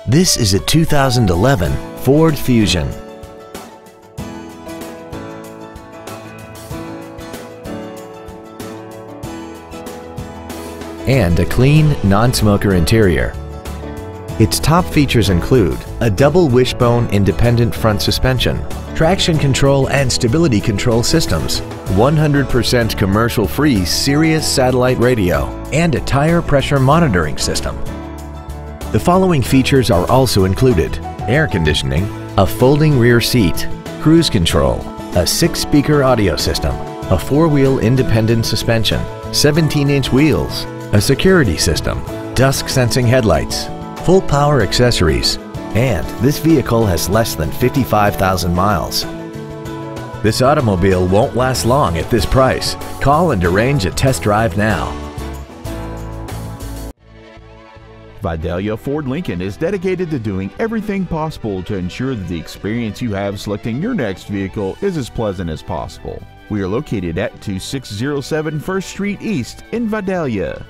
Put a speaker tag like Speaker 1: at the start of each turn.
Speaker 1: This is a 2011 Ford Fusion. And a clean, non-smoker interior. Its top features include a double wishbone independent front suspension, traction control and stability control systems, 100% commercial-free Sirius satellite radio, and a tire pressure monitoring system. The following features are also included: air conditioning, a folding rear seat, cruise control, a 6-speaker audio system, a 4-wheel independent suspension, 17-inch wheels, a security system, dusk sensing headlights, full power accessories, and this vehicle has less than 55,000 miles. This automobile won't last long at this price. Call and arrange a test drive now.
Speaker 2: Vidalia Ford Lincoln is dedicated to doing everything possible to ensure that the experience you have selecting your next vehicle is as pleasant as possible. We are located at 2607 First Street East in Vidalia.